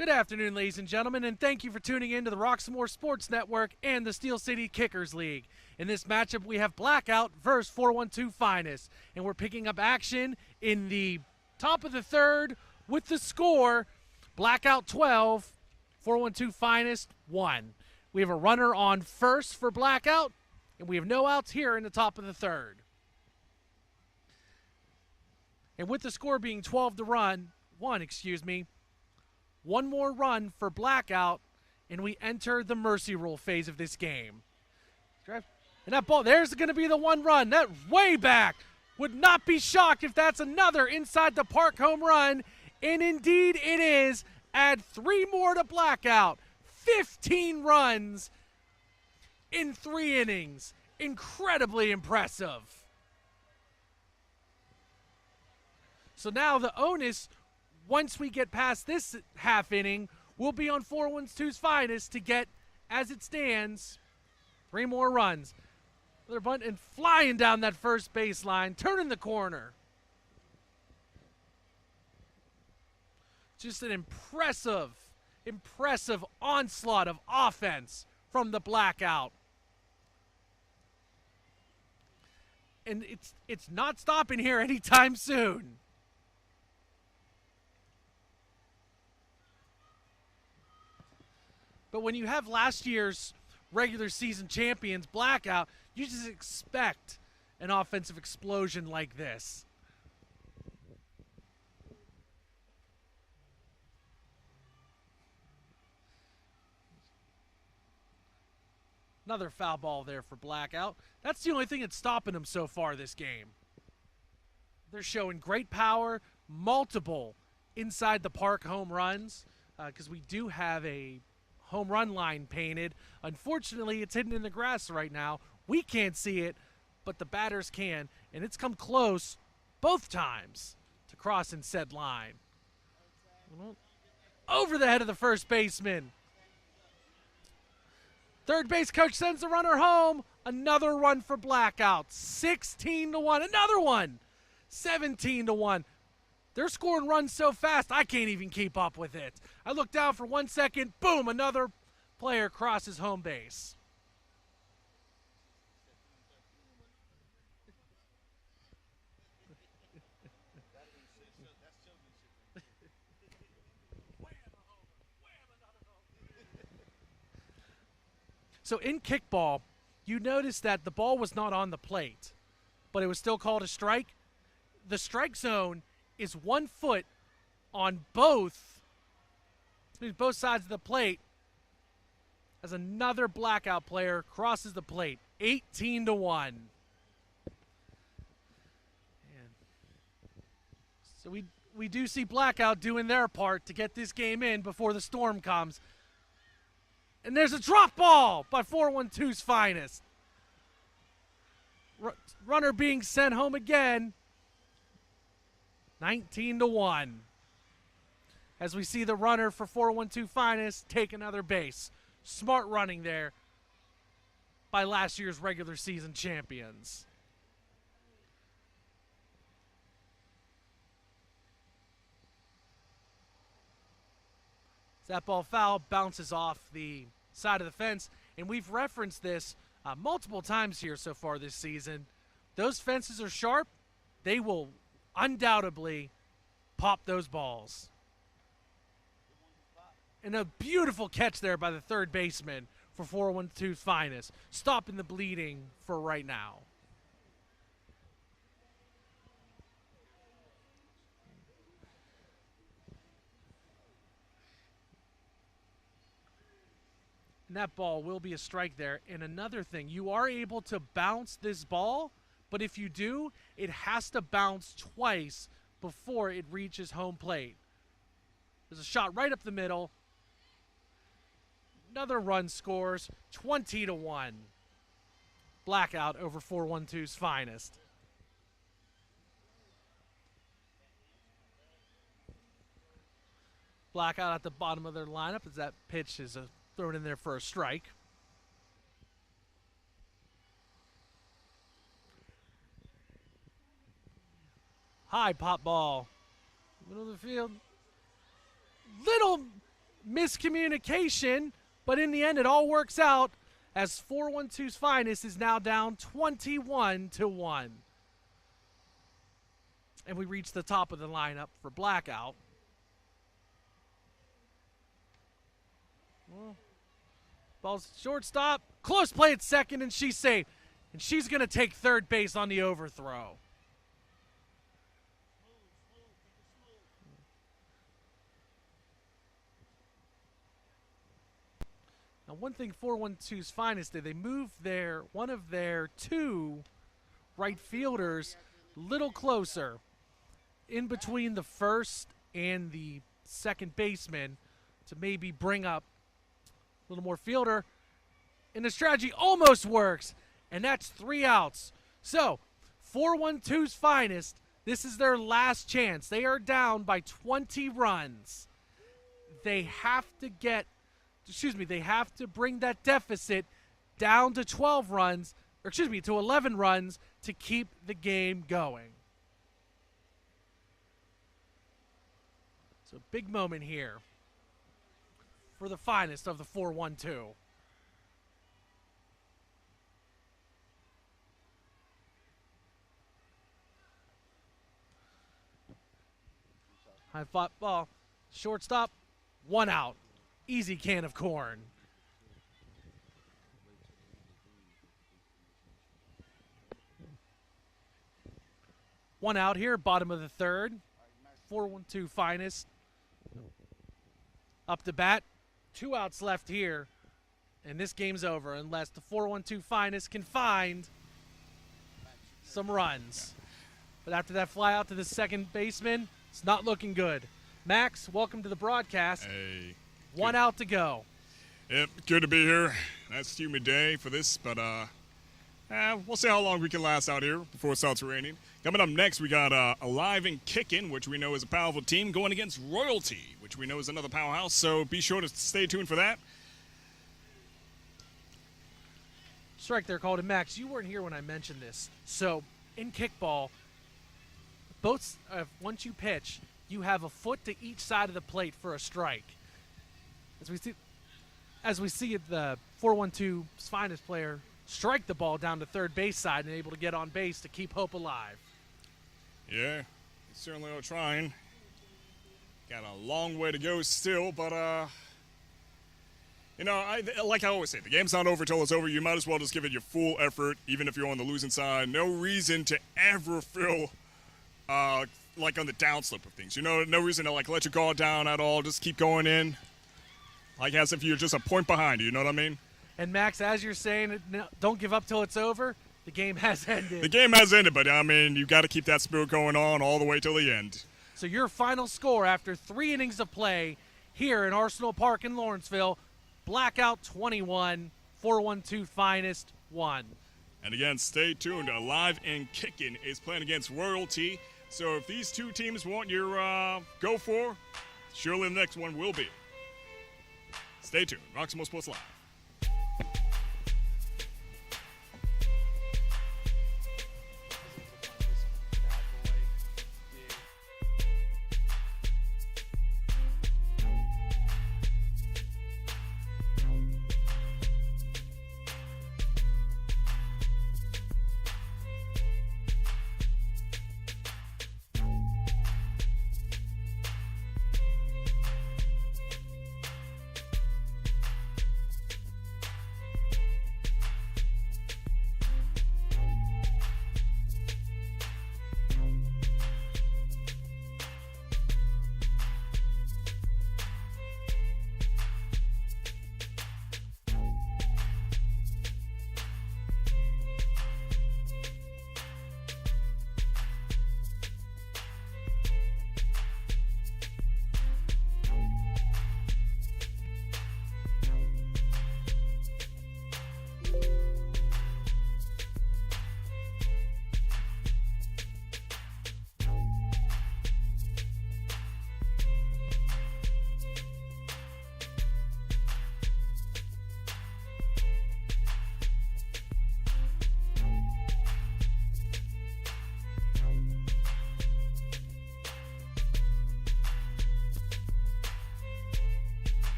Good afternoon, ladies and gentlemen, and thank you for tuning in to the Roxamore Sports Network and the Steel City Kickers League. In this matchup, we have Blackout versus 412 Finest, and we're picking up action in the top of the third with the score, Blackout 12, 412 Finest 1. We have a runner on first for Blackout, and we have no outs here in the top of the third. And with the score being 12 to 1, one more run for Blackout, and we enter the mercy rule phase of this game. And that ball, there's going to be the one run. That way back. Would not be shocked if that's another inside the park home run. And indeed it is. Add 3 more to Blackout. 15 runs in 3 innings. Incredibly impressive. So now the onus, once we get past this half inning, will be on 412's Finest to get, as it stands, 3 more runs. They're bunting and flying down that first baseline, turning the corner. Just an impressive onslaught of offense from the Blackout. And it's not stopping here anytime soon. But when you have last year's regular season champions, Blackout, you just expect an offensive explosion like this. Another foul ball there for Blackout. That's the only thing that's stopping them so far this game. They're showing great power, multiple inside the park home runs, because we do have a home run line painted. Unfortunately, it's hidden in the grass right now. We can't see it, but the batters can, and it's come close both times to crossing said line. Over the head of the first baseman. Third base coach sends the runner home. Another run for Blackout. 16 to 1. Another one. 17 to 1. They're scoring runs so fast, I can't even keep up with it. I look down for 1 second, boom, another player crosses home base. So in kickball, you notice that the ball was not on the plate, but it was still called a strike. The strike zone is 1 foot on both sides of the plate as another Blackout player crosses the plate. 18 to 1. So we do see Blackout doing their part to get this game in before the storm comes. And there's a drop ball by 412's Finest. Runner being sent home again. 19 to 1. As we see the runner for 412 Finest take another base. Smart running there by last year's regular season champions. That ball foul bounces off the side of the fence, and we've referenced this multiple times here so far this season. Those fences are sharp. They will undoubtedly pop those balls. And a beautiful catch there by the third baseman for 412's Finest, stopping the bleeding for right now. And that ball will be a strike there. And another thing, you are able to bounce this ball, but if you do, it has to bounce twice before it reaches home plate. There's a shot right up the middle. Another run scores, 20 to 1. Blackout over 412's Finest. Blackout at the bottom of their lineup as that pitch is thrown in there for a strike. High pop ball. Middle of the field. miscommunication, but in the end it all works out as 412's Finest is now down 21-1. And we reach the top of the lineup for Blackout. Well, ball's shortstop. Close play at second, and she's safe. And she's going to take third base on the overthrow. Now, one thing 412's Finest did, they moved one of their two right fielders a little closer in between the first and the second baseman to maybe bring up a little more fielder. And the strategy almost works, and that's 3 outs. So, 412's Finest, this is their last chance. They are down by 20 runs. They have to bring that deficit down to 12 runs, to 11 runs to keep the game going. So, big moment here for the Finest of the 412. High fly ball, shortstop, 1 out. Easy can of corn. One out here, bottom of the third. 412 Finest up to bat. 2 outs left here, and this game's over unless the 412 Finest can find some runs. But after that fly out to the second baseman, it's not looking good. Max, welcome to the broadcast. Hey. 1 out to go. Yep, good to be here. Nice humid day for this, but we'll see how long we can last out here before it starts raining. Coming up next, we got Alive and Kickin', which we know is a powerful team, going against Royalty, which we know is another powerhouse, so be sure to stay tuned for that. Strike there called, and Max, you weren't here when I mentioned this. So, in kickball, once you pitch, you have a foot to each side of the plate for a strike. As we see the 412's Finest player strike the ball down to third base side and able to get on base to keep hope alive. Yeah, certainly are trying. Got a long way to go still, but like I always say, the game's not over till it's over. You might as well just give it your full effort, even if you're on the losing side. No reason to ever feel like on the downslip of things. No reason to let your guard down at all. Just keep going in, like as if you're just a point behind. You know what I mean? And Max, as you're saying, don't give up till it's over. The game has ended. The game has ended, but I mean, you got to keep that spirit going on all the way till the end. So your final score after 3 innings of play here in Arsenal Park in Lawrenceville: Blackout 21, 412 Finest 1. And again, stay tuned. Alive and Kickin' is playing against Royalty. So if these two teams want your go for, surely the next one will be. Stay tuned. Roxamore Sports Live.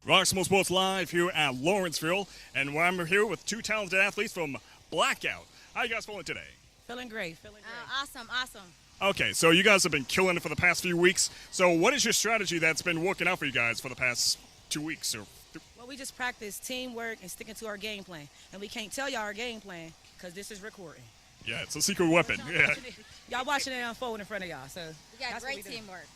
Roxamore Sports live here at Lawrenceville, and I'm here with two talented athletes from Blackout. How you guys feeling today? Feeling great, feeling great. Awesome. Okay, so you guys have been killing it for the past few weeks. So what is your strategy that's been working out for you guys for the past 2 weeks? Well, we just practice teamwork and sticking to our game plan. And we can't tell y'all our game plan because this is recording. Yeah, it's a secret weapon. Yeah. Y'all watching it unfold in front of y'all. So We got that's what great we do. teamwork.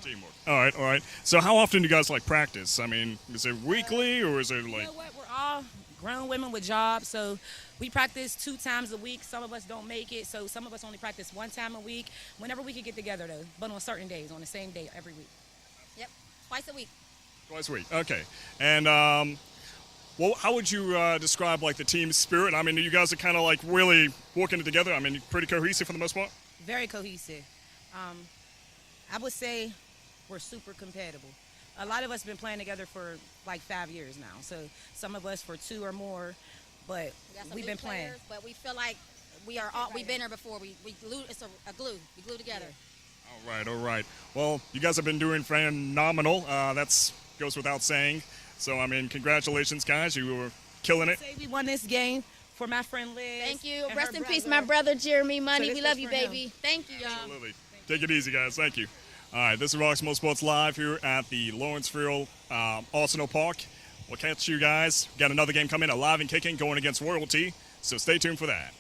Teamwork. All right. So how often do you guys practice? I mean, is it weekly or is it You know what? We're all grown women with jobs, so we practice 2 times a week. Some of us don't make it, so some of us only practice 1 time a week. Whenever we can get together, though, but on certain days, on the same day every week. Yep, twice a week. Twice a week? Okay. And well, how would you describe the team spirit? I mean, you guys are kind of really working together. I mean, pretty cohesive for the most part. Very cohesive. I would say we're super compatible. A lot of us been playing together for 5 years now. So some of us for 2 or more, but We got some we've new been playing. players, but we feel like we've been here before. We glue. It's a glue. We glue together. All right. Well, you guys have been doing phenomenal. That's goes without saying. So, I mean, congratulations, guys. You were killing it. Say we won this game for my friend Liz. Thank you. and Rest her in peace, brother. my brother Jeremy Money. this We was love you, for him. baby. Thank you, y'all. Absolutely. Take it easy, guys. Thank you. All right, this is Roxamore Sports live here at the Lawrenceville Arsenal Park. We'll catch you guys. Got another game coming, Alive and Kicking, going against Royalty. So stay tuned for that.